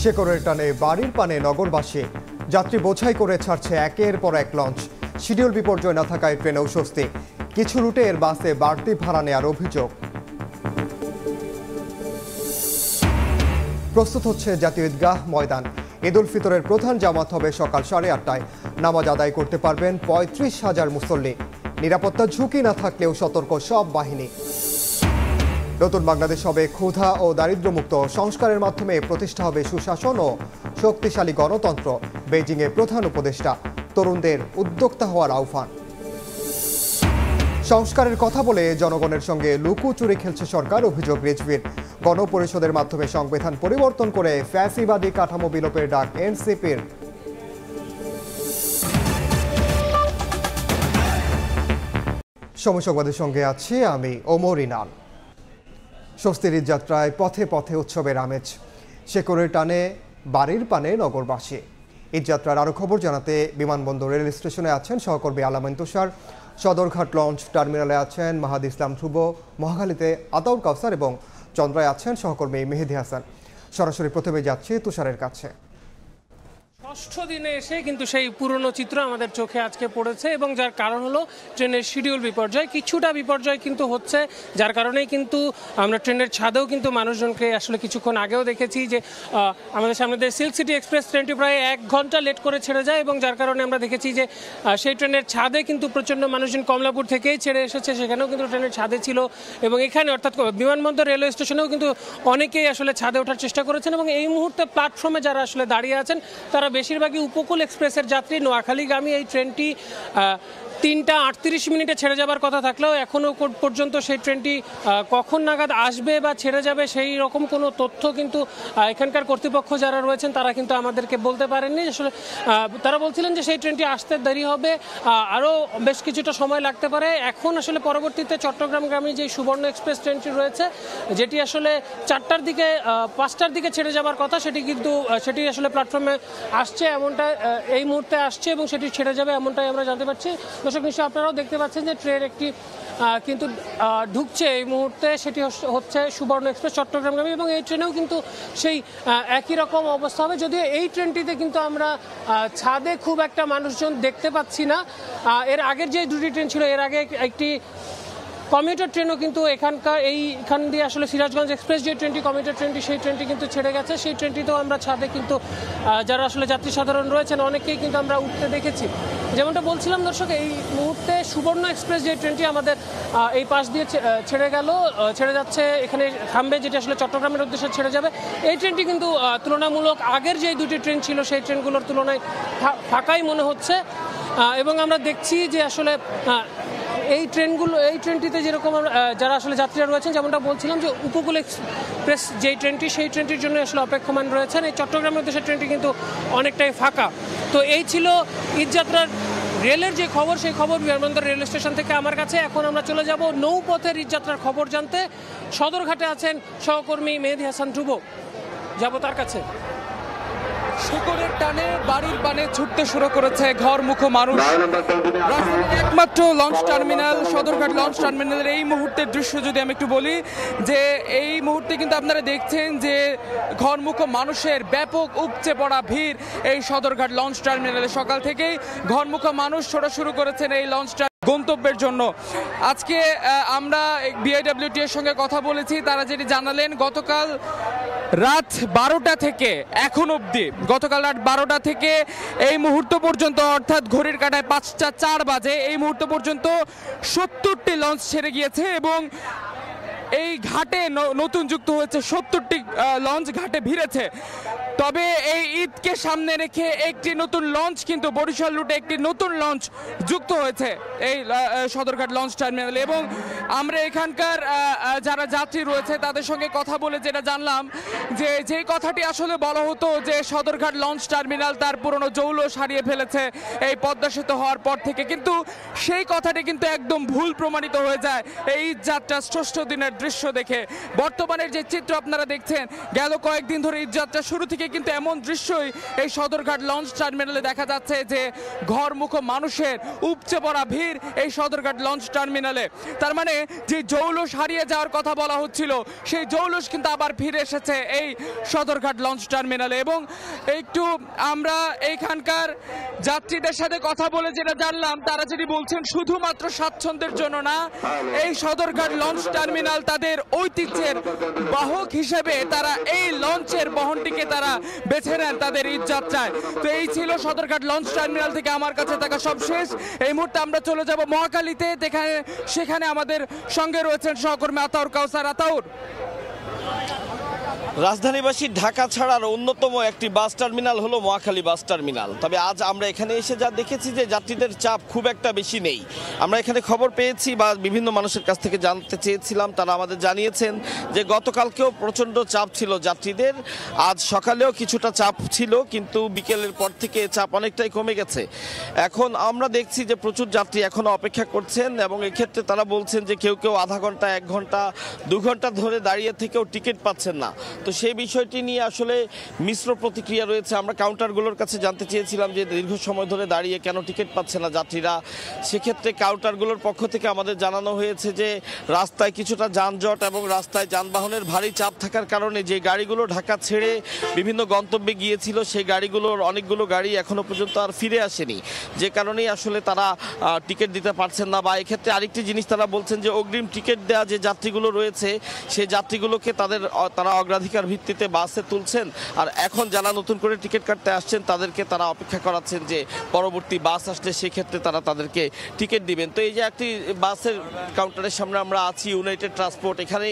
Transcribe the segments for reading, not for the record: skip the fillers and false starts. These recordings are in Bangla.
শেকড়ের টানে বাড়ির পানে নগরবাসী। যাত্রী বোঝাই করে ছাড়ছে একের পর এক লঞ্চ। শিডিউল বিপর্যয় না থাকায় ট্রেনেও স্বস্তি। কিছু রুটের বাসে বাড়তি ভাড়া নেওয়ার অভিযোগ। প্রস্তুত হচ্ছে জাতীয় ঈদগাহ ময়দান। ঈদ উল ফিতরের প্রধান জামাত হবে সকাল 8:30টায়। নামাজ আদায় করতে পারবেন 35,000 মুসল্লি। নিরাপত্তা ঝুঁকি না থাকলেও সতর্ক সব বাহিনী। নতুন বাংলাদেশ হবে ক্ষুধা ও দারিদ্র্যমুক্ত। সংস্কারের মাধ্যমে প্রতিষ্ঠা হবে সুশাসন ও শক্তিশালী গণতন্ত্র। বেইজিংয়ে প্রধান উপদেষ্টা। তরুণদের উদ্যোক্তা হওয়ার আহ্বান। সংস্কারের কথা বলে জনগণের সঙ্গে লুকোচুরি খেলছে সরকার, অভিযোগ রিজভির। গণপরিষদের মাধ্যমে সংবিধান পরিবর্তন করে ফ্যাসিবাদী কাঠামো বিলোপের ডাক এনসিপির। সময় সংবাদের সঙ্গে আছি আমি ওমর ইনাল। স্বস্তির ঈদযাত্রায় পথে পথে উৎসবের আমেজ। শেকড়ের টানে বাড়ির পানে নগরবাসী। ঈদযাত্রার আরও খবর জানাতে বিমানবন্দর রেল স্টেশনে আছেন সহকর্মী আলামিন তুষার, সদরঘাট লঞ্চ টার্মিনালে আছেন মাহাদ ইসলাম ধ্রুব, মহাখালীতে আতাউল কাউসার এবং চন্দ্রায় আছেন সহকর্মী মেহেদি হাসান। সরাসরি প্রথমে যাচ্ছি তুষারের কাছে। ষষ্ঠ দিনে এসে কিন্তু সেই পুরনো চিত্র আমাদের চোখে আজকে পড়েছে এবং যার কারণ হলো ট্রেনের শিডিউল বিপর্যয়। কিছুটা বিপর্যয় কিন্তু হচ্ছে, যার কারণেই কিন্তু আমরা ট্রেনের ছাদেও কিন্তু মানুষজনকে আসলে কিছুক্ষণ আগেও দেখেছি যে আমাদের সামনে দিয়ে সিল্ক সিটি এক্সপ্রেস ট্রেনটি প্রায় 1 ঘন্টা লেট করে ছেড়ে যায় এবং যার কারণে আমরা দেখেছি যে সেই ট্রেনের ছাদে কিন্তু প্রচণ্ড মানুষজন কমলাপুর থেকেই ছেড়ে এসেছে, সেখানেও কিন্তু ট্রেনের ছাদে ছিল এবং এখানে অর্থাৎ বিমানবন্দর রেলওয়ে স্টেশনেও কিন্তু অনেকেই আসলে ছাদে ওঠার চেষ্টা করেছেন এবং এই মুহূর্তে প্ল্যাটফর্মে যারা আসলে দাঁড়িয়ে আছেন তারা বেশিরভাগই উপকূল এক্সপ্রেসের যাত্রী। নোয়াখালীগামী এই ট্রেনটি 3:38 ছেড়ে যাবার কথা থাকলেও এখনও পর্যন্ত সেই ট্রেনটি কখন নাগাদ আসবে বা ছেড়ে যাবে সেই রকম কোনো তথ্য কিন্তু এখানকার কর্তৃপক্ষ যারা রয়েছেন তারা কিন্তু আমাদেরকে বলতে পারেননি। আসলে তারা বলছিলেন যে সেই ট্রেনটি আসতে দেরি হবে, আরও বেশ কিছুটা সময় লাগতে পারে। এখন আসলে পরবর্তীতে চট্টগ্রামগামী যে সুবর্ণ এক্সপ্রেস ট্রেনটি রয়েছে, যেটি আসলে 4টার দিকে 5টার দিকে ছেড়ে যাবার কথা, সেটি আসলে প্ল্যাটফর্মে আসছে, এমনটা এই মুহূর্তে আসছে এবং সেটি ছেড়ে যাবে এমনটাই আমরা জানতে পারছি। দর্শক নিশ্চয়ই আপনারাও দেখতে পাচ্ছেন যে ট্রেন একটি কিন্তু ঢুকছে এই মুহূর্তে, সেটি হচ্ছে সুবর্ণ এক্সপ্রেস চট্টগ্রামগামী এবং এই ট্রেনেও কিন্তু সেই একই রকম অবস্থা হবে। যদিও এই ট্রেনটিতে কিন্তু আমরা ছাদে খুব একটা মানুষজন দেখতে পাচ্ছি না। এর আগের যে দুটি ট্রেন ছিল, এর আগে একটি কমিউটার ট্রেনও কিন্তু এইখান দিয়ে আসলে সিরাজগঞ্জ এক্সপ্রেস যে ট্রেনটি কমিউটার ট্রেনটি, সেই ট্রেনটি কিন্তু ছেড়ে গেছে। সেই ট্রেনটিতেও আমরা ছাদে কিন্তু যারা আসলে যাত্রী সাধারণ রয়েছেন অনেকেই কিন্তু আমরা উঠতে দেখেছি। যেমনটা বলছিলাম দর্শক, এই মুহূর্তে সুবর্ণ এক্সপ্রেস যে ট্রেনটি আমাদের এই পাশ দিয়ে ছেড়ে যাচ্ছে, এখানে থামবে, যেটি আসলে চট্টগ্রামের উদ্দেশ্যে ছেড়ে যাবে। এই ট্রেনটি কিন্তু তুলনামূলক আগের যে দুটি ট্রেন ছিল সেই ট্রেনগুলোর তুলনায় ফাঁকাই মনে হচ্ছে এবং আমরা দেখছি যে আসলে এই ট্রেনটিতে যেরকম যারা আসলে যাত্রীরা রয়েছেন, যেমনটা বলছিলাম যে উপকূল এক্সপ্রেস যেই ট্রেনটি, সেই ট্রেনটির জন্য আসলে অপেক্ষমান রয়েছেন। এই চট্টগ্রামের উদ্দেশ্যে ট্রেনটি কিন্তু অনেকটাই ফাঁকা। তো এই ছিল ঈদযাত্রার রেলের যে খবর, সেই খবর বিমানবন্দর রেল স্টেশন থেকে আমার কাছে। এখন আমরা চলে যাব নৌপথের ঈদযাত্রার খবর জানতে। সদরঘাটে আছেন সহকর্মী মেহেদি হাসান ধ্রুব, যাব তার কাছে। শেকড়ের টানে বাড়ির পানে ছুটতে শুরু করেছে ঘরমুখো মানুষ। একমাত্র লঞ্চ টার্মিনাল সদরঘাট লঞ্চ টার্মিনালের এই মুহূর্তের দৃশ্য যদি আমি একটু বলি, যে এই মুহূর্তে কিন্তু আপনারা দেখছেন যে ঘরমুখো মানুষের ব্যাপক উপচে পড়া ভিড় এই সদরঘাট লঞ্চ টার্মিনালে। সকাল থেকেই ঘরমুখো মানুষ ছোটা শুরু করেছেন এই লঞ্চটা গন্তব্যের জন্য। আজকে আমরা বিআইডব্লিউটি এর সঙ্গে কথা বলেছি, তারা যেটি জানালেন গতকাল রাত 12টা থেকে এখন অবধি, গতকাল রাত 12টা থেকে এই মুহূর্ত পর্যন্ত, অর্থাৎ ঘড়ির কাঁটায় 5:04 বাজে, এই মুহূর্ত পর্যন্ত 70টি লঞ্চ ছেড়ে গিয়েছে এবং এই ঘাটে নতুন যুক্ত হয়েছে 70টি লঞ্চ ঘাটে ভিড়েছে। তবে এই ঈদকে সামনে রেখে একটি নতুন লঞ্চ কিন্তু বরিশাল রুটে একটি নতুন লঞ্চ যুক্ত হয়েছে এই সদরঘাট লঞ্চ টার্মিনালে এবং আমরা এখানকার যারা যাত্রী রয়েছে তাদের সঙ্গে কথা বলে যেটা জানলাম যে কথাটি আসলে বলা হতো যে সদরঘাট লঞ্চ টার্মিনাল তার পুরনো জৌলুস হারিয়ে ফেলেছে এই পদ্মা সেতু হওয়ার পর থেকে, কিন্তু সেই কথাটি কিন্তু একদম ভুল প্রমাণিত হয়ে যায় এই যাত্রা ষষ্ঠ দিনের দৃশ্য দেখে। বর্তমানের যে চিত্র আপনারা দেখছেন, গেল কয়েকদিন ধরে ঈদযাত্রা শুরু থেকে দিকে কিন্তু এমন দৃশ্যই এই সদরঘাট লঞ্চ টার্মিনালে দেখা যাচ্ছে যে ঘরমুখো মানুষের উপচে পড়া ভিড় এই সদরঘাট লঞ্চ টার্মিনালে। তার মানে যে জৌলুস হারিয়ে যাওয়ার কথা বলা হচ্ছিল সেই জৌলুস কিন্তু আবার ফিরে এসেছে এই সদরঘাট লঞ্চ টার্মিনালে। এবং একটু আমরা এইখানকার যাত্রীদের সাথে কথা বলে যেটা জানলাম, তারা যেটি বলছেন শুধুমাত্র স্বাচ্ছন্দ্যের জন্য না, এই সদরঘাট লঞ্চ টার্মিনাল তাদের ঐতিহ্যের বাহক হিসেবে তারা এই লঞ্চের বহনটিকে তারা বেছে নেন তাদের ঈদযাত্রায়। তো এই ছিল সদরঘাট লঞ্চ টার্মিনাল থেকে আমার কাছে থাকা সব শেষ। এই মুহূর্তে আমরা চলে যাব মহাখালীতে, সেখানে আমাদের সঙ্গে রয়েছেন সহকর্মী আতাউর কাউসার। আতাউর, রাজধানীবাসী ঢাকা ছাড়ার অন্যতম একটি বাস টার্মিনাল হলো মহাখালী বাস টার্মিনাল। তবে আজ আমরা এখানে এসে যা দেখেছি যে যাত্রীদের চাপ খুব একটা বেশি নেই। আমরা এখানে খবর পেয়েছি বা বিভিন্ন মানুষের কাছ থেকে জানতে চেয়েছিলাম, তারা আমাদের জানিয়েছেন যে গতকালকেও প্রচণ্ড চাপ ছিল যাত্রীদের, আজ সকালেও কিছুটা চাপ ছিল, কিন্তু বিকেলের পর থেকে চাপ অনেকটাই কমে গেছে। এখন আমরা দেখছি যে প্রচুর যাত্রী এখনও অপেক্ষা করছেন এবং এক্ষেত্রে তারা বলছেন যে কেউ কেউ আধা ঘন্টা, 1 ঘন্টা, 2 ঘন্টা ধরে দাঁড়িয়ে থেকেও টিকিট পাচ্ছেন না। তো সেই বিষয়টি নিয়ে আসলে মিশ্র প্রতিক্রিয়া রয়েছে। আমরা কাউন্টারগুলোর কাছে জানতে চেয়েছিলাম যে দীর্ঘ সময় ধরে দাঁড়িয়ে কেন টিকিট পাচ্ছে না যাত্রীরা। সেক্ষেত্রে কাউন্টারগুলোর পক্ষ থেকে আমাদের জানানো হয়েছে যে রাস্তায় কিছুটা যানজট এবং রাস্তায় যানবাহনের ভারী চাপ থাকার কারণে যে গাড়িগুলো ঢাকা ছেড়ে বিভিন্ন গন্তব্যে গিয়েছিল সেই গাড়িগুলোর অনেকগুলো গাড়ি এখনো পর্যন্ত আর ফিরে আসেনি, যে কারণেই আসলে তারা টিকিট দিতে পারছেন না। বা এক্ষেত্রে আরেকটি জিনিস তারা বলছেন যে অগ্রিম টিকিট দেওয়া যে যাত্রীগুলো রয়েছে সেই যাত্রীগুলোকে তারা অগ্রাধিকার ভিত্তিতে বাসে তুলছেন, আর এখন যারা নতুন করে টিকিট কাটতে আসছেন তাদেরকে তারা অপেক্ষা করাচ্ছেন যে পরবর্তী বাস আসলে সেক্ষেত্রে তারা তাদেরকে টিকিট দিবেন। তো এই যে একটি বাসের কাউন্টারের সামনে আমরা আছি, ইউনাইটেড ট্রান্সপোর্ট, এখানে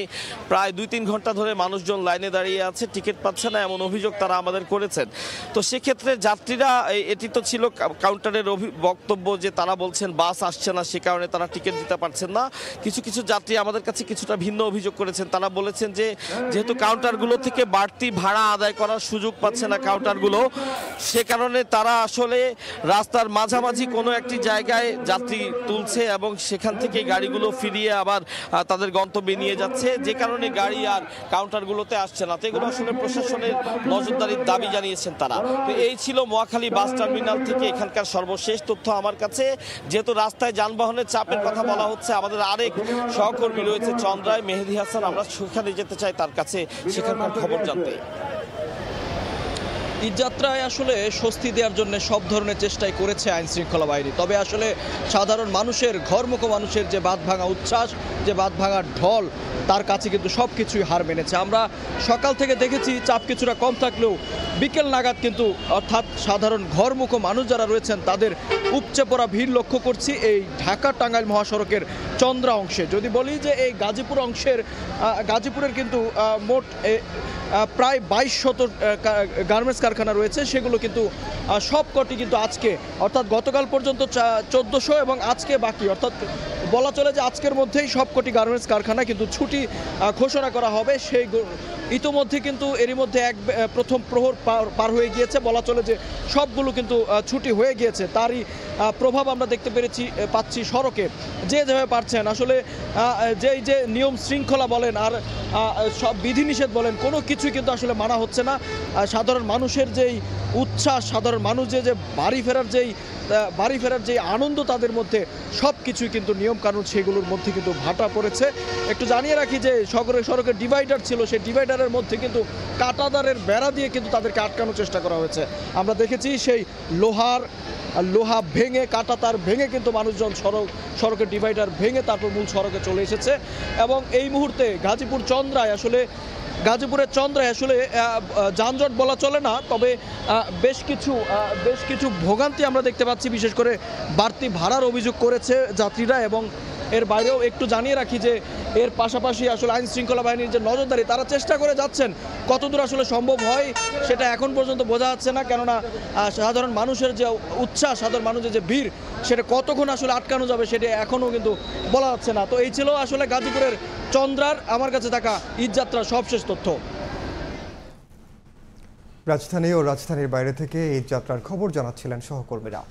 প্রায় 2-3 ঘন্টা ধরে মানুষজন লাইনে দাঁড়িয়ে আছে, টিকিট পাচ্ছে না এমন অভিযোগ তারা আমাদের করেছেন। তো সেক্ষেত্রে যাত্রীরা, এটি তো ছিল কাউন্টারের বক্তব্য যে তারা বলছেন বাস আসছে না, সে কারণে তারা টিকিট দিতে পারছেন না। কিছু কিছু যাত্রী আমাদের কাছে কিছুটা ভিন্ন অভিযোগ করেছেন। তারা বলেছেন যে যেহেতু কাউন্টারগুলো থেকে বাড়তি ভাড়া আদায় করার সুযোগ পাচ্ছে না কাউন্টারগুলো, সে কারণে তারা আসলে রাস্তার মাঝামাঝি কোনো একটি জায়গায় যাত্রী তুলছে এবং সেখান থেকে গাড়িগুলো ফিরিয়ে আবার তাদের গন্তব্যে নিয়ে যাচ্ছে, যে কারণে গাড়ি আর কাউন্টারগুলোতে আসছে না। তো এগুলো আসলে প্রশাসনের নজরদারির দাবি জানিয়েছেন তারা। তো এই ছিল মহাখালী বাস টার্মিনাল থেকে এখানকার সর্বশেষ তথ্য আমার কাছে। যেহেতু রাস্তায় যানবাহনের চাপের কথা বলা হচ্ছে, আমাদের আরেক সহকর্মী রয়েছে চন্দ্রায়, মেহেদি হাসান, আমরা সেখানে যেতে চাই তার কাছে সেখানকার খবর জানতে। ঈদযাত্রায় আসলে স্বস্তি দেওয়ার জন্য সব ধরনের চেষ্টাই করেছে আইন শৃঙ্খলা বাহিনী, তবে আসলে সাধারণ মানুষের, ঘরমুখো মানুষের যে বাঁধ ভাঙা উচ্ছ্বাস, যে বাঁধ ভাঙার ঢল, তার কাছে কিন্তু সব কিছুই হার মেনেছে। আমরা সকাল থেকে দেখেছি চাপ কিছুটা কম থাকলেও বিকেল নাগাদ কিন্তু অর্থাৎ সাধারণ ঘরমুখো মানুষ যারা রয়েছেন তাদের উপচে পড়া ভিড় লক্ষ্য করছি এই ঢাকা টাঙ্গাইল মহাসড়কের চন্দ্রা অংশে। যদি বলি যে এই গাজীপুরের কিন্তু মোট প্রায় 2200 গার্মেন্টস কারখানা রয়েছে, সেগুলো কিন্তু সবকটি কিন্তু আজকে অর্থাৎ গতকাল পর্যন্ত 1400 এবং আজকে বাকি, অর্থাৎ বলা চলে যে আজকের মধ্যেই সবকটি গার্মেন্টস কারখানা কিন্তু ছুটি ঘোষণা করা হবে। সেই ইতোমধ্যে কিন্তু এরই মধ্যে প্রথম প্রহর পার হয়ে গিয়েছে, বলা চলে যে সবগুলো কিন্তু ছুটি হয়ে গিয়েছে। তারই প্রভাব আমরা দেখতে পাচ্ছি সড়কে, যে যেভাবে পারছেন আসলে যে নিয়ম শৃঙ্খলা বলেন আর সব বিধিনিষেধ বলেন, কোনো কিছুই কিন্তু আসলে মানা হচ্ছে না। সাধারণ মানুষের যেই উচ্ছ্বাস, সাধারণ মানুষ যে বাড়ি ফেরার যে আনন্দ তাদের মধ্যে, সব কিছুই কিন্তু নিয়মকানুন সেগুলোর মধ্যে কিন্তু ভাটা পড়েছে। একটু জানিয়ে রাখি যে সড়কের ডিভাইডার ছিল, সেই ডিভাইডারের মধ্যে কিন্তু কাঁটাতারের বেড়া দিয়ে কিন্তু তাদেরকে আটকানোর চেষ্টা করা হয়েছে। আমরা দেখেছি সেই লোহা ভেঙে, কাঁটাতার ভেঙে কিন্তু মানুষজন সড়কের ডিভাইডার ভেঙে তারপর মূল সড়কে চলে এসেছে। এবং এই মুহূর্তে গাজীপুরের চন্দ্রায় আসলে যানজট বলা চলে না, তবে বেশ কিছু ভোগান্তি আমরা দেখতে পাচ্ছি। বিশেষ করে বাড়তি ভাড়ার অভিযোগ করেছে যাত্রীরা। এবং এর বাইরেও একটু জানিয়ে রাখি যে এর পাশাপাশি আসলে আইন শৃঙ্খলা বাহিনীর যে নজরদারি, তারা চেষ্টা করে যাচ্ছেন, কতদূর আসলে সম্ভব হয় সেটা এখন পর্যন্ত বোঝা যাচ্ছে না। কেননা সাধারণ মানুষের যে উচ্ছ্বাস, সাধারণ মানুষের যে ভিড়, সেটা কতক্ষণ আসলে আটকানো যাবে সেটা এখনও কিন্তু বলা যাচ্ছে না। তো এই ছিল আসলে গাজীপুরের চন্দ্রার আমার কাছে থাকা ঈদযাত্রার সবশেষ তথ্য। রাজধানী ও রাজধানীর বাইরে থেকে ঈদযাত্রার খবর জানাচ্ছিলেন সহকর্মীরা।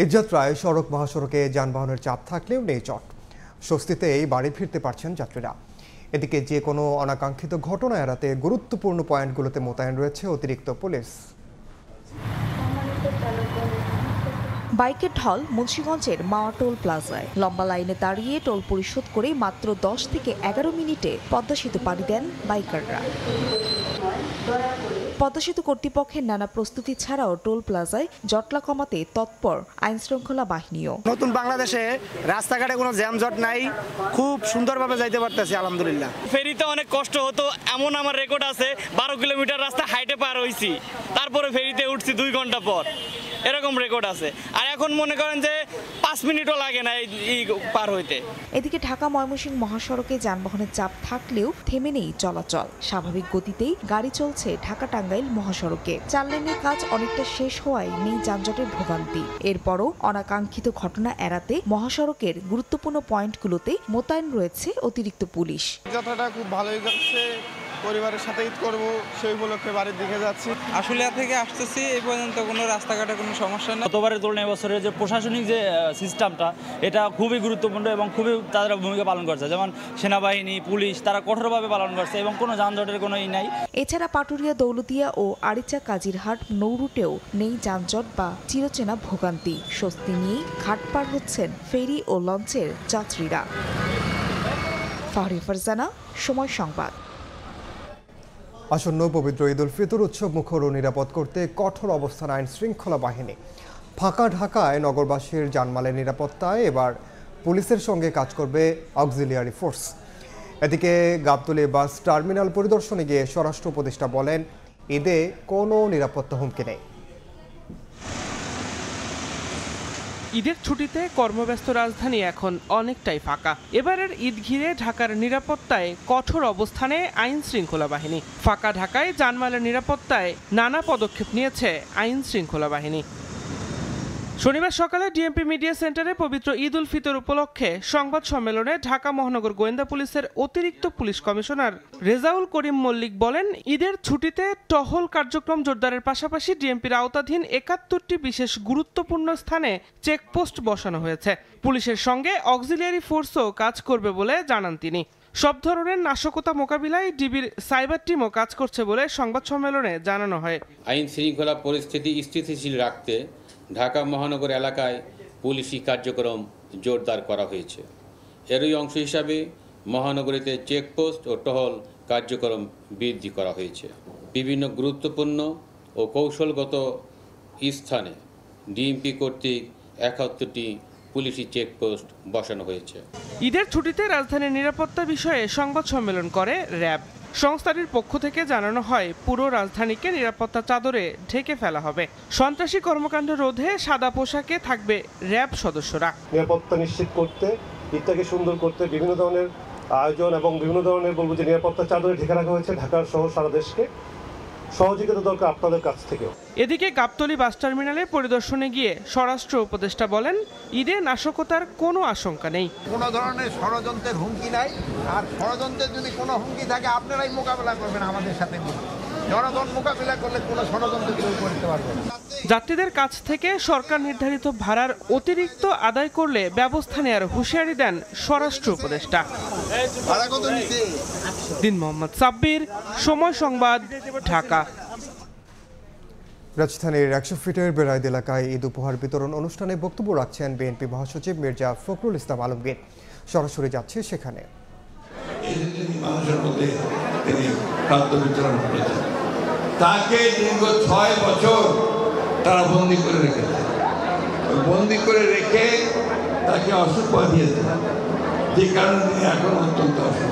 ঈদযাত্রায় সড়ক মহাসড়কে যানবাহনের চাপ থাকলেও নেই চট, স্বস্তিতেই বাড়ি ফিরতে পারছেন যাত্রীরা। এদিকে যে কোনো অনাকাঙ্ক্ষিত ঘটনা এড়াতে গুরুত্বপূর্ণ পয়েন্টগুলোতে মোতায়েন রয়েছে অতিরিক্ত পুলিশ। বাইকের ঢল মুন্সিগঞ্জের মাওয়া টোল প্লাজায় লম্বা লাইনে দাঁড়িয়ে টোল পরিশোধ করে মাত্র 10 থেকে 11 মিনিটে পদ্মা সেতু পাড়ি দেন বাইকাররা। পদ্মা সেতু কর্তৃপক্ষের নানা প্রস্তুতি ছাড়াও টোল প্লাজায় জটলা কমাতে তৎপর আইনশৃঙ্খলা বাহিনীও। নতুন বাংলাদেশে রাস্তাঘাটে কোনো জ্যামজট নাই, খুব সুন্দরভাবে যাইতে পারতেছি আলহামদুলিল্লাহ। ফেরিতে অনেক কষ্ট হতো, এমন আমার রেকর্ড আছে 12 কিলোমিটার রাস্তা হাইটে পার হয়েছি, তারপরে ফেরিতে উঠছি 2 ঘন্টা পর, এরকম রেকর্ড আছে। আর এখন মনে করেন যে 5 মিনিটও লাগে না এই পার হইতে। এদিকে ঢাকা ময়মনসিংহ মহাসড়কে যানবাহনের চাপ থাকলেও থেমে নেই চলাচল। স্বাভাবিক গতিতেই গাড়ি চলছে ঢাকা টাঙ্গাইল মহাসড়কে। 4 লেনের কাজ অনেকটা শেষ হওয়ায় নেই যানজটের ভোগান্তি। এরপরও অনাকাঙ্ক্ষিত ঘটনা এড়াতে মহাসড়কের গুরুত্বপূর্ণ পয়েন্টগুলোতে মোতায়েন রয়েছে অতিরিক্ত পুলিশ। যাত্রাটা খুব ভালোই যাচ্ছে, পরিবারের সাথে ঈদ করবো সেই উপলক্ষে বাড়ির দিকে যাচ্ছি। আশুলিয়া থেকে আসতেছি, এই পর্যন্ত কোনো রাস্তাঘাটে কোনো সমস্যা নেই। গতবারের তুলনায় এবছরের যে প্রশাসনিক যে সিস্টেমটা, এটা খুবই গুরুত্বপূর্ণ এবং খুবই তারা ভূমিকা পালন করছে। যেমন সেনাবাহিনী, পুলিশ, তারা কঠোরভাবে পালন করছে এবং কোনো যানজটের কোনো নাই। এছাড়া পাটুরিয়া, দৌলতিয়া ও আরিচা কাজিরহাট নৌরুটেও নেই যানজট বা চিরচেনা ভোগান্তি। স্বস্তি নিয়েই ঘাট পার হচ্ছেন ফেরি ও লঞ্চের যাত্রীরা। ফাহরি ফারজানা, সময় সংবাদ। আসন্ন পবিত্র ঈদ উল ফিতর উৎসব মুখর ও নিরাপদ করতে কঠোর অবস্থান আইন শৃঙ্খলা বাহিনী। ফাঁকা ঢাকায় নগরবাসীর জানমালের নিরাপত্তায় এবার পুলিশের সঙ্গে কাজ করবে অক্সিলিয়ারি ফোর্স। এদিকে গাবতলী বাস টার্মিনাল পরিদর্শনে গিয়ে স্বরাষ্ট্র উপদেষ্টা বলেন, ঈদে কোনো নিরাপত্তা হুমকি নেই। ঈদের ছুটিতে কর্মব্যস্ত রাজধানী এখন অনেকটাই ফাঁকা। এবারের ঈদ ঘিরে ঢাকার নিরাপত্তায় কঠোর অবস্থানে আইন শৃঙ্খলা বাহিনী। ফাঁকা ঢাকায় জানমালের নিরাপত্তায় নানা পদক্ষেপ নিয়েছে আইন শৃঙ্খলা বাহিনী। শনিবার সকালে ডিএমপি মিডিয়া সেন্টারে পবিত্র ঈদ উল ফিতর উপলক্ষে সংবাদ সম্মেলনে ঢাকা মহানগর গোয়েন্দা পুলিশের অতিরিক্ত পুলিশ কমিশনার রেজাউল করিম মল্লিক বলেন, ঈদের ছুটিতে টহল কার্যক্রম জোরদারের পাশাপাশি ডিএমপির আওতাধীন 71টি বিশেষ গুরুত্বপূর্ণ স্থানে চেকপোস্ট বসানো হয়েছে। পুলিশের সঙ্গে অক্সিলিয়ারি ফোর্সও কাজ করবে বলে জানান তিনি। সব ধরনের নাশকতা মোকাবিলায় ডিবির সাইবার টিমও কাজ করছে বলে সংবাদ সম্মেলনে জানানো হয়। আইন শৃঙ্খলা পরিস্থিতি স্থিতিশীল রাখতে ঢাকা মহানগর এলাকায় পুলিশি কার্যক্রম জোরদার করা হয়েছে। এরই অংশ হিসাবে মহানগরীতে চেকপোস্ট ও টহল কার্যক্রম বৃদ্ধি করা হয়েছে। বিভিন্ন গুরুত্বপূর্ণ ও কৌশলগত স্থানে ডিএমপি কর্তৃক 71টি পুলিশি চেকপোস্ট বসানো হয়েছে। ঈদের ছুটিতে রাজধানীর নিরাপত্তা বিষয়ে সংবাদ সম্মেলন করে র্যাব। সংস্থাটির পক্ষ থেকে জানানো হয়, পুরো রাজধানীকে নিরাপত্তা চাদরে ঢেকে ফেলা হবে। সন্ত্রাসী কর্মকাণ্ড রোধে সাদা পোশাকে থাকবে র্যাব সদস্যরা। নিরাপত্তা নিশ্চিত করতে, ঈদটাকে সুন্দর করতে বিভিন্ন ধরনের আয়োজন এবং বিভিন্ন ধরনের বলবো যে নিরাপত্তা চাদরে ঢেকে রাখা হয়েছে ঢাকার সহ সারা দেশকে। সহযোগিতা দরকার আপনাদের কাছ থেকেও। এদিকে গাবতলী বাস টার্মিনালে পরিদর্শনে গিয়ে স্বরাষ্ট্র উপদেষ্টা বলেন, ঈদে নাশকতার কোনো আশঙ্কা নেই। কোনো ধরনের ষড়যন্ত্রের হুমকি নাই। আর ষড়যন্ত্রের যদি কোনো হুমকি থাকে আপনারাই মোকাবেলা করবেন আমাদের সাথে। জনগণ মোকাবিলা করলে কোনো ষড়যন্ত্র কেউ করতে পারবে না। যাত্রীদের কাছ থেকে সরকার নির্ধারিত ভাড়ার অতিরিক্ত আদায় করলে ব্যবস্থা নেওয়ার হুঁশিয়ারি দেন স্বরাষ্ট্র উপদেষ্টা। দিন মোহাম্মদ সাব্বির, সময় সংবাদ, ঢাকা। রাজধানীর 100 ফিটের বেড়াইদ এলাকায় ঈদ উপহার বিতরণ অনুষ্ঠানে বক্তব্য রাখছেন বিএনপি মহাসচিব মির্জা ফখরুল ইসলাম আলমগীর। সরাসরি যাচ্ছে সেখানে। তাকে দীর্ঘ 6 বছর তারা বন্দি করে রেখেছে। বন্দি করে রেখে তাকে অসুখ বাঁধিয়েছে, যে কারণে তিনি এখন অত্যন্ত অসুখ।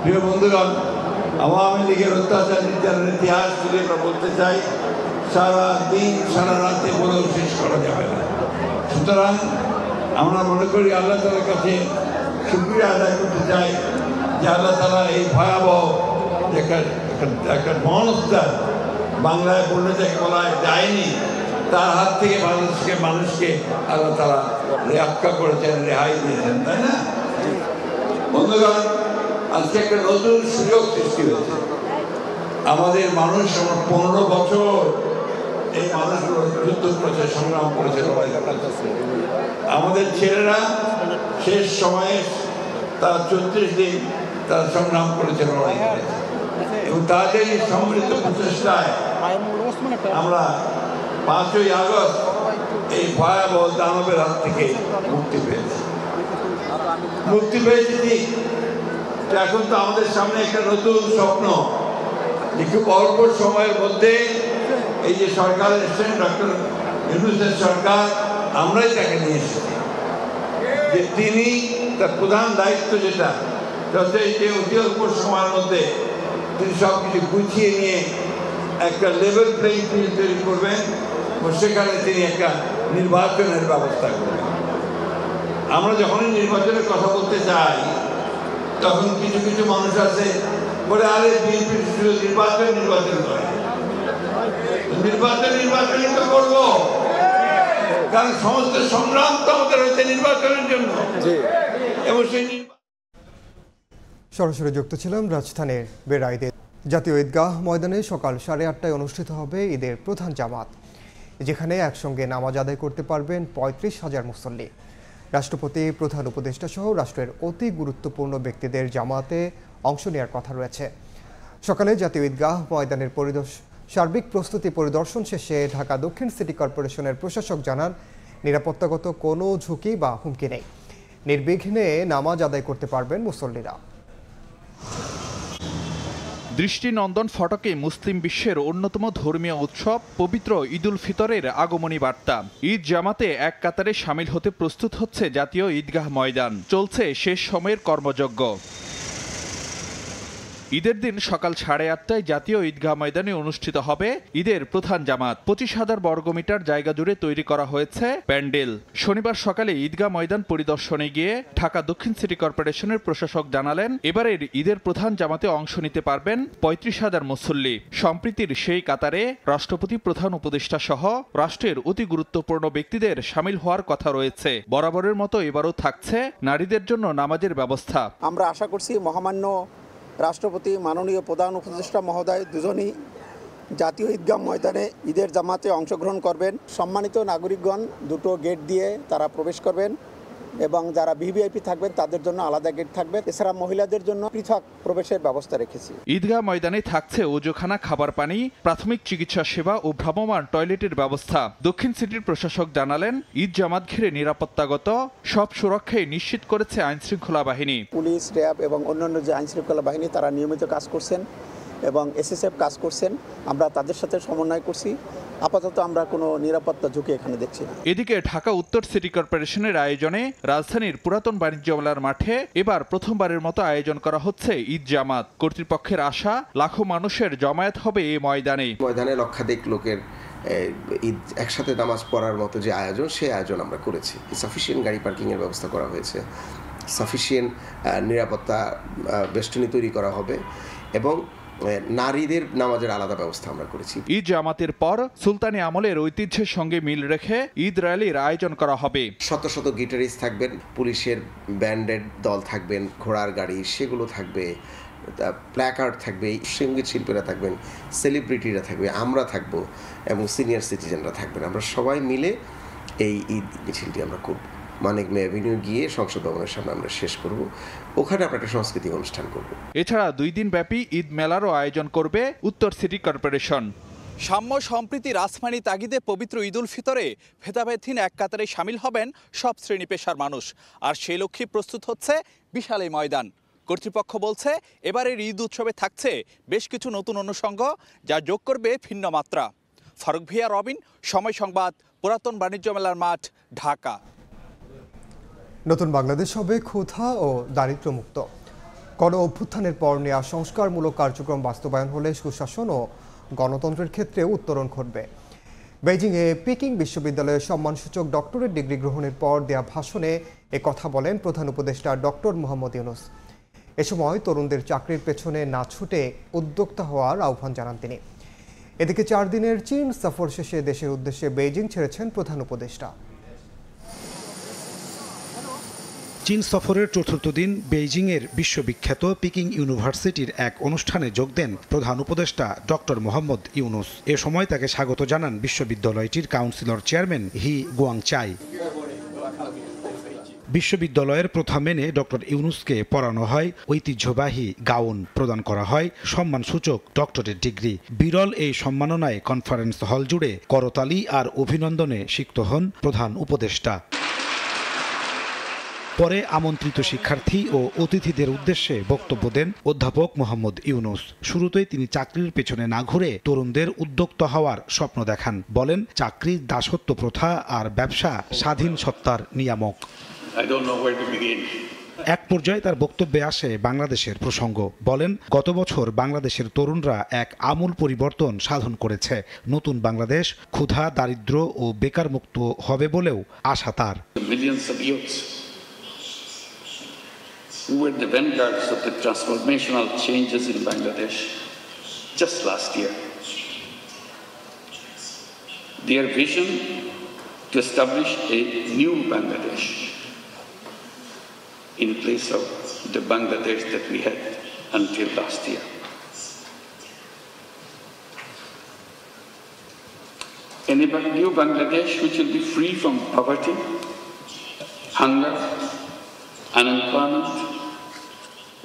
প্রিয় বন্ধুগণ, আওয়ামী লীগের অত্যাচার নির্যাতনের ইতিহাস তুলে বলতে চাই, সারা দিন সারা রাতে বলেও শেষ করা যাবে না। সুতরাং আমরা মনে করি আল্লাহ তাআলার কাছে শুকরিয়া আদায় করতে চাই যে আল্লাহ তাআলা এই ভয়াবহ একটা মনস্তার, বাংলায় বললে যাকে বলা হয় ডাইনি, তার হাত থেকে মানুষকে আল্লাহ তাআলা রক্ষা করেছেন, রেহাই দিয়েছেন, তাই না? বন্ধুগণ, আজকে একটা নতুন সুযোগ সৃষ্টি হয়েছে। আমাদের মানুষ 15 বছর এই মানুষগুলো যুদ্ধ করেছে, সংগ্রাম করেছে, লড়াই করেছে। আমাদের ছেলেরা শেষ সময়ে তারা 34 দিন তারা সংগ্রাম করেছে, লড়াই করেছে, এবং তাদের এই সম্মিলিত প্রচেষ্টায় আমরা 5ই আগস্ট এই ভয়াবহ দানবের হাত থেকে মুক্তি পেয়েছি ঠিক। এখন তো আমাদের সামনে একটা নতুন স্বপ্ন, যে খুব অল্প সময়ের মধ্যে এই যে সরকার এসেছেন, ডক্টর ইউনূসের সরকার, আমরাই তাকে নিয়ে এসেছি, যে তিনি তার প্রধান দায়িত্ব যেটা যে অতি অল্প সময়ের মধ্যে তিনি সব কিছু গুছিয়ে নিয়ে একটা লেভেল প্লেইং ফিল্ড তৈরি করবেন ও সেখানে তিনি একটা নির্বাচনের ব্যবস্থা করবেন। আমরা যখনই নির্বাচনের কথা বলতে চাই তখন কিছু কিছু মানুষ আছে বলে, আরে বিএনপি শুধু নির্বাচনই তো করবো, কারণ সমস্ত সংগ্রাম তো আমাদের হয়েছে নির্বাচনের জন্য। এবং সেই সরাসরি যুক্ত ছিলাম রাজধানীর বেড়াইতে। জাতীয় ঈদগাহ ময়দানে সকাল 8:30টায় অনুষ্ঠিত হবে ঈদের প্রধান জামাত, যেখানে একসঙ্গে নামাজ আদায় করতে পারবেন 35,000 মুসল্লি। রাষ্ট্রপতি, প্রধান উপদেষ্টা সহ রাষ্ট্রের অতি গুরুত্বপূর্ণ ব্যক্তিদের জামাতে অংশ নেওয়ার কথা রয়েছে। সকালে জাতীয় ঈদগাহ ময়দানের সার্বিক প্রস্তুতি পরিদর্শন শেষে ঢাকা দক্ষিণ সিটি কর্পোরেশনের প্রশাসক জানান, নিরাপত্তাগত কোনো ঝুঁকি বা হুমকি নেই, নির্বিঘ্নে নামাজ আদায় করতে পারবেন মুসল্লিরা। দৃষ্টিনন্দন ফটকে মুসলিম বিশ্বের অন্যতম ধর্মীয় উৎসব পবিত্র ঈদুল ফিতরের আগমনী বার্তা। ঈদ জামাতে এক কাতারে সামিল হতে প্রস্তুত হচ্ছে জাতীয় ঈদগাহ ময়দান। চলছে শেষ সময়ের কর্মযজ্ঞ। ঈদের দিন সকাল 8:30টায় জাতীয় ঈদগাহ ময়দানে অনুষ্ঠিত হবে ঈদের প্রধান জামাত। 25,000 বর্গমিটার জায়গা জুড়ে তৈরি করা হয়েছে প্যান্ডেল। শনিবার সকালে ঈদগাহ ময়দান পরিদর্শনে গিয়ে ঢাকা দক্ষিণ সিটি কর্পোরেশনের প্রশাসক জানালেন, এবারের ঈদের প্রধান জামাতে অংশ নিতে পারবেন 35,000 মুসল্লি। সম্প্রীতির সেই কাতারে রাষ্ট্রপতি, প্রধান উপদেষ্টা সহ রাষ্ট্রের অতি গুরুত্বপূর্ণ ব্যক্তিদের সামিল হওয়ার কথা রয়েছে। বরাবরের মতো এবারও থাকছে নারীদের জন্য নামাজের ব্যবস্থা। আমরা আশা করছি মহামান্য রাষ্ট্রপতি, মাননীয় প্রধান উপদেষ্টা মহোদয় দুজনই জাতীয় ঈদগাহ ময়দানে ঈদের জামাতে অংশগ্রহণ করবেন। সম্মানিত নাগরিকগণ দুটো গেট দিয়ে তারা প্রবেশ করবেন এবং যারা ভিভিআইপি থাকবেন তাদের জন্য আলাদা গেট থাকবে। এছাড়া মহিলাদের জন্য পৃথক প্রবেশের ব্যবস্থা রেখেছি। ঈদগাহ ময়দানে থাকছে ওজোখানা, খাবার পানি, প্রাথমিক চিকিৎসা সেবা ও ভ্রাম্যমাণ টয়লেটের ব্যবস্থা। দক্ষিণ সিটির প্রশাসক জানালেন, ঈদ জামাত ঘিরে নিরাপত্তাগত সব সুরক্ষাই নিশ্চিত করেছে আইনশৃঙ্খলা বাহিনী। পুলিশ, র্যাব এবং অন্যান্য যে আইনশৃঙ্খলা বাহিনী তারা নিয়মিত কাজ করছেন এবং এসএসএফ কাজ করছেন। আমরা তাদের সাথে সমন্বয় করছি। আপাতত আমরা কোনো নিরাপত্তা ঝুঁকি এখানে দেখছি না। এদিকে ঢাকা উত্তর সিটি কর্পোরেশনের আয়োজনে রাজধানীর পুরাতন বাণিজ্য মেলার মাঠে এবার প্রথমবারের মতো আয়োজন করা হচ্ছে ঈদ জামাত। কর্তৃপক্ষের আশা, লাখো মানুষের জমায়েত হবে এই ময়দানে। লক্ষাধিক লোকের ঈদ একসাথে নামাজ পড়ার মতো যে আয়োজন, সেই আয়োজন আমরা করেছি। সাফিসিয়েন্ট গাড়ি পার্কিংয়ের ব্যবস্থা করা হয়েছে, সাফিসিয়েন্ট নিরাপত্তা বেষ্টনী তৈরি করা হবে এবং নারীদের নামাজের আলাদা ব্যবস্থা আমরা করেছি। ঈদ জামাতের পর সুলতানি আমলের ঐতিহ্যের সঙ্গে মিল রেখে ঈদ র্যালির আয়োজন করা হবে। শত শত গিটারিস্ট থাকবেন, পুলিশের ব্যান্ডের দল থাকবেন, ঘোড়ার গাড়ি সেগুলো থাকবে, প্ল্যাকার্ড থাকবে, সঙ্গীত শিল্পীরা থাকবেন, সেলিব্রিটিরা থাকবে, আমরা থাকবো এবং সিনিয়র সিটিজেনরা থাকবেন। আমরা সবাই মিলে এই ঈদ মিছিলটি আমরা করব। মানিক মে অ্যাভিনিউ গিয়ে সংসদ ভবনের সামনে আমরা শেষ করব। ওখানে আমরা একটা সাংস্কৃতিক অনুষ্ঠান করব। এছাড়া 2 দিন ব্যাপী ঈদ মেলারও আয়োজন করবে উত্তর সিটি কর্পোরেশন। সাম্য, সম্প্রীতি, রাজধানী তাগিদে পবিত্র ঈদুল ফিতরে ভেদাভেদহীন এক কাতারে সামিল হবেন সব শ্রেণী পেশার মানুষ। আর সেই লক্ষ্যে প্রস্তুত হচ্ছে বিশাল এই ময়দান। কর্তৃপক্ষ বলছে, এবারের ঈদ উৎসবে থাকছে বেশ কিছু নতুন অনুষঙ্গ, যা যোগ করবে ভিন্ন মাত্রা। ফারুক ভিয়া, রবিন, সময় সংবাদ, পুরাতন বাণিজ্য মেলার মাঠ, ঢাকা। নতুন বাংলাদেশ হবে ক্ষুধা ও দারিদ্র্যমুক্ত। গণ অভ্যুত্থানের পর নেওয়া সংস্কারমূলক কার্যক্রম বাস্তবায়ন হলে সুশাসন ও গণতন্ত্রের ক্ষেত্রে উত্তরণ ঘটবে। বেইজিংয়ে পিকিং বিশ্ববিদ্যালয়ের সম্মানসূচক ডক্টরেট ডিগ্রি গ্রহণের পর দেয়া ভাষণে কথা বলেন প্রধান উপদেষ্টা ডক্টর মোহাম্মদ ইউনূস। এ সময় তরুণদের চাকরির পেছনে না ছুটে উদ্যোক্তা হওয়ার আহ্বান জানান তিনি। এদিকে 4 দিনের চীন সফর শেষে দেশের উদ্দেশ্যে বেইজিং ছেড়েছেন প্রধান উপদেষ্টা। চীন সফরের 4র্থ দিন বেইজিংয়ের বিশ্ববিখ্যাত পিকিং ইউনিভার্সিটির এক অনুষ্ঠানে যোগ দেন প্রধান উপদেষ্টা ডক্টর মোহাম্মদ ইউনূস। এ সময় তাকে স্বাগত জানান বিশ্ববিদ্যালয়টির কাউন্সিলর চেয়ারম্যান হি গুয়াংচাই। বিশ্ববিদ্যালয়ের প্রথা মেনে ডক্টর ইউনূসকে পড়ানো হয় ঐতিহ্যবাহী গাউন, প্রদান করা হয় সম্মানসূচক ডক্টরেট ডিগ্রি। বিরল এই সম্মাননায় কনফারেন্স হল জুড়ে করতালি আর অভিনন্দনে সিক্ত হন প্রধান উপদেষ্টা। পরে আমন্ত্রিত শিক্ষার্থী ও অতিথিদের উদ্দেশ্যে বক্তব্য দেন অধ্যাপক মোহাম্মদ ইউনূস। শুরুতেই তিনি চাকরির পেছনে না ঘুরে তরুণদের উদ্যোক্তা হওয়ার স্বপ্ন দেখান। বলেন, চাকরির দাসত্ব প্রথা আর ব্যবসা স্বাধীন সত্তার নিয়ামক। এক পর্যায়ে তার বক্তব্যে আসে বাংলাদেশের প্রসঙ্গ। বলেন, গত বছর বাংলাদেশের তরুণরা এক আমূল পরিবর্তন সাধন করেছে। নতুন বাংলাদেশ ক্ষুধা, দারিদ্র্য ও বেকার মুক্ত হবে বলেও আশা তার। who were the vanguards of the transformational changes in Bangladesh just last year. Their vision to establish a new Bangladesh in place of the Bangladesh that we had until last year. A new Bangladesh which will be free from poverty, hunger, unemployment,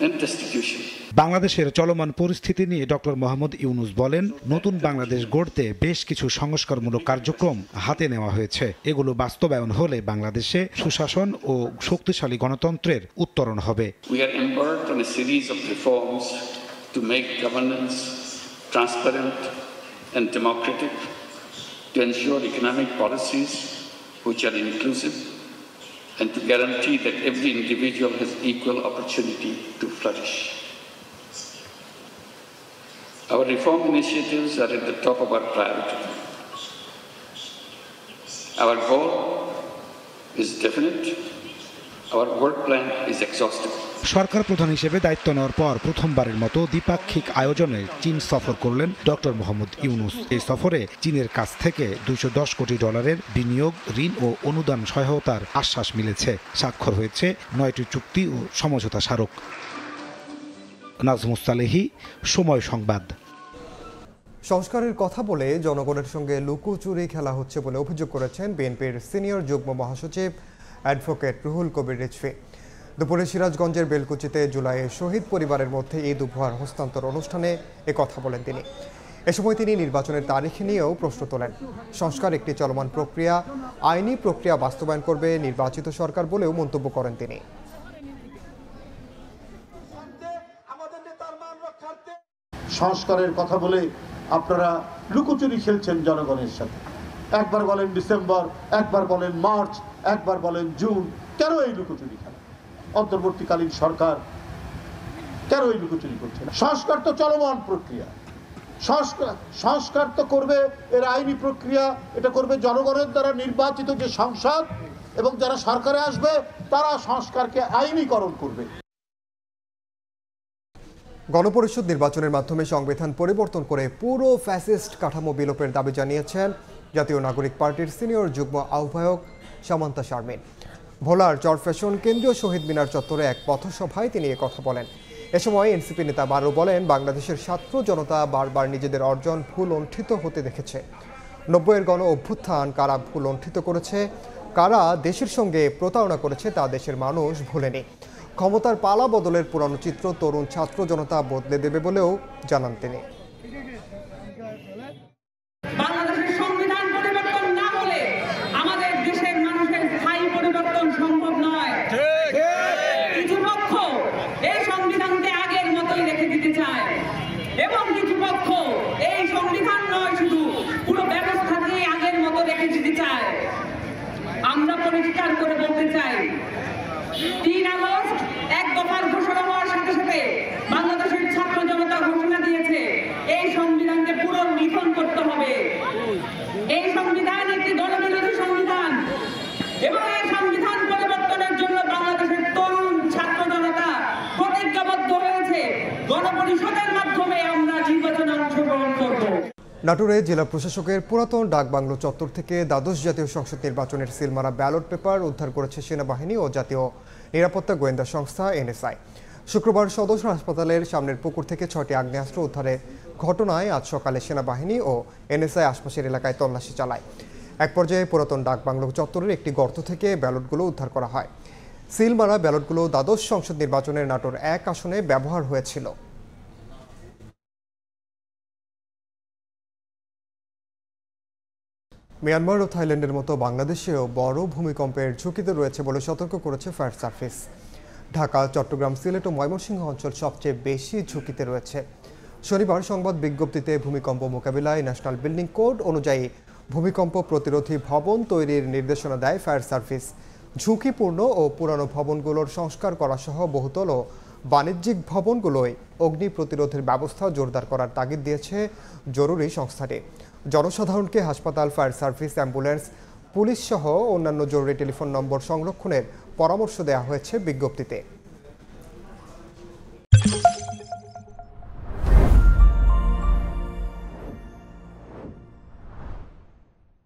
and destitution. বাংলাদেশের চলমান পরিস্থিতি নিয়ে ডক্টর মোহাম্মদ ইউনূস বলেন, নতুন বাংলাদেশ গড়তে বেশ কিছু সংস্কারমূলক কার্যক্রম হাতে নেওয়া হয়েছে। এগুলো বাস্তবায়ন হলে বাংলাদেশে সুশাসন ও শক্তিশালী গণতন্ত্রের উত্তরণ হবে। We are embarked on a series of reforms to make governance transparent and democratic, to ensure economic policies which are inclusive, and to guarantee that every individual has equal opportunity to flourish. Our reform initiatives are at the top of our priority. Our goal is definite. Our work plan is exhaustive. সরকার প্রধান হিসেবে দায়িত্ব নেওয়ার পর প্রথমবারের মতো দ্বিপাক্ষিক আয়োজনে চীন সফর করলেন ডক্টর মোহাম্মদ ইউনূস। এই সফরে চীনের কাছ থেকে $210 কোটি বিনিয়োগ, ঋণ ও অনুদান সহায়তার আশ্বাস মিলেছে। স্বাক্ষর হয়েছে 9টি চুক্তি ও সমঝোতা স্মারক। নাজমুস সালেহী, সময় সংবাদ। সংস্কারের কথা বলে জনগণের সঙ্গে লুকোচুরি খেলা হচ্ছে বলে অভিযোগ করেছেন বিএনপির সিনিয়র যুগ্ম মহাসচিব অ্যাডভোকেট রুহুল কবির রিজভী। দুপুরে সিরাজগঞ্জের বেলকুচিতে জুলাইয়ে শহীদ পরিবারের মধ্যে ঈদ উপহার হস্তান্তর অনুষ্ঠানে কথা বলেন তিনি। এ সময় তিনি নির্বাচনের তারিখ নিয়েও প্রশ্ন তোলেন। সংস্কার একটি চলমান প্রক্রিয়া, আইনি প্রক্রিয়া বাস্তবায়ন করবে নির্বাচিত সরকার বলেও মন্তব্য করেন তিনি। সংস্কারের কথা বলে আপনারা লুকোচুরি খেলছেন জনগণের সাথে। একবার বলেন ডিসেম্বর, একবার বলেন মার্চ, একবার বলেন জুন। কেন এই লুকোচুরি খেলা? অন্তর্বর্তীকালীন সরকার কেন এই লুকোচুরি করছে না? সংস্কার তো চলমান প্রক্রিয়া। সংস্কার তো করবে এর আইনি প্রক্রিয়া, এটা করবে জনগণের দ্বারা নির্বাচিত যে সংসদ, এবং যারা সরকারে আসবে তারা সংস্কারকে আইনীকরণ করবে। গণপরিষদ নির্বাচনের মাধ্যমে সংবিধান পরিবর্তন করে পুরো ফ্যাসিস্ট কাঠামো বিলোপের দাবি জানিয়েছেন জাতীয় নাগরিক পার্টির সিনিয়র যুগ্ম আহ্বায়ক সামান্তা শারমিন। ভোলার চরফ্যাশন কেন্দ্রীয় শহীদ মিনার চত্বরে এক পথসভায় তিনি কথা বলেন। এ সময় এনসিপি নেতা বারো বলেন, বাংলাদেশের ছাত্র জনতা বারবার নিজেদের অর্জন ভুল লুণ্ঠিত হতে দেখেছে। 90-এর গণ অভ্যুত্থান কারা ভুল লুণ্ঠিত করেছে, কারা দেশের সঙ্গে প্রতারণা করেছে তা দেশের মানুষ ভুলেনি। ক্ষমতার পালা বদলের পুরানো চিত্র তরুণ ছাত্র জনতা বদলে দেবে বলেও জানান তিনি। বাংলাদেশের সংবিধান পরিবর্তন না হলে আমাদের দেশের মানুষের স্থায়ী পরিবর্তন সম্ভব নয়। কিছু পক্ষ এই সংবিধানকে আগের মতোই রেখে দিতে চায়, এবং কিছু পক্ষ এই সংবিধান নয়, শুধু পুরো ব্যবস্থাকেই আগের মতো রেখে দিতে চায়। আমরা পরিষ্কার করে বলতে চাই, 3 আগস্ট এক দফার ঘোষণা হওয়ার সাথে সাথে বাংলাদেশের ছাত্র জনতা ঘোষণা দিয়েছে এই সংবিধানকে পুনর্লিখন করতে হবে। এই সংবিধান একটি দলবিরোধী সংবিধান, এবং এই সংবিধান পরিবর্তনের জন্য বাংলাদেশের তরুণ ছাত্র জনতা প্রতিজ্ঞাবদ্ধ হয়েছে। গণপরিষদের মাধ্যমে আমরা নির্বাচনে অংশগ্রহণ করব। নাটোরে জেলা প্রশাসকের পুরাতন ডাকবাংলো চত্বর থেকে দ্বাদশ জাতীয় সংসদ নির্বাচনের সিলমারা ব্যালট পেপার উদ্ধার করেছে সেনাবাহিনী ও জাতীয় নিরাপত্তা গোয়েন্দা সংস্থা এনএসআই। শুক্রবার সদর হাসপাতালের সামনের পুকুর থেকে 6টি আগ্নেয়াস্ত্র উদ্ধারের ঘটনায় আজ সকালে সেনাবাহিনী ও এনএসআই আশপাশের এলাকায় তল্লাশি চালায়। এক পর্যায়ে পুরাতন ডাকবাংলো চত্বরের একটি গর্ত থেকে ব্যালটগুলো উদ্ধার করা হয়। সিল মারা ব্যালটগুলো দ্বাদশ সংসদ নির্বাচনের নাটোর 1 আসনে ব্যবহার হয়েছিল। মিয়ানমার ও থাইল্যান্ডের মতো বাংলাদেশেও বড় ভূমিকম্পের ঝুঁকিতে রয়েছে বলে সতর্ক করেছে ফায়ার সার্ভিস। ঢাকা, চট্টগ্রাম, সিলেট ও ময়মনসিংহ অঞ্চল সবচেয়ে বেশি ঝুঁকিতে রয়েছে। শনিবার সংবাদ বিজ্ঞপ্তিতে ভূমিকম্প মোকাবিলায় ন্যাশনাল বিল্ডিং কোড অনুযায়ী ভূমিকম্প প্রতিরোধী ভবন তৈরির নির্দেশনা দেয় ফায়ার সার্ভিস। ঝুঁকিপূর্ণ ও পুরানো ভবনগুলোর সংস্কার করা সহ বহুতল ও বাণিজ্যিক ভবনগুলোয় অগ্নি প্রতিরোধের ব্যবস্থা জোরদার করার তাগিদ দিয়েছে জরুরি সংস্থাটি। জনসাধারণকে হাসপাতাল, ফায়ার সার্ভিস, অ্যাম্বুলেন্স, পুলিশ সহ অন্যান্য জরুরি টেলিফোন নম্বর সংরক্ষণের পরামর্শ দেওয়া হয়েছে বিজ্ঞপ্তিতে।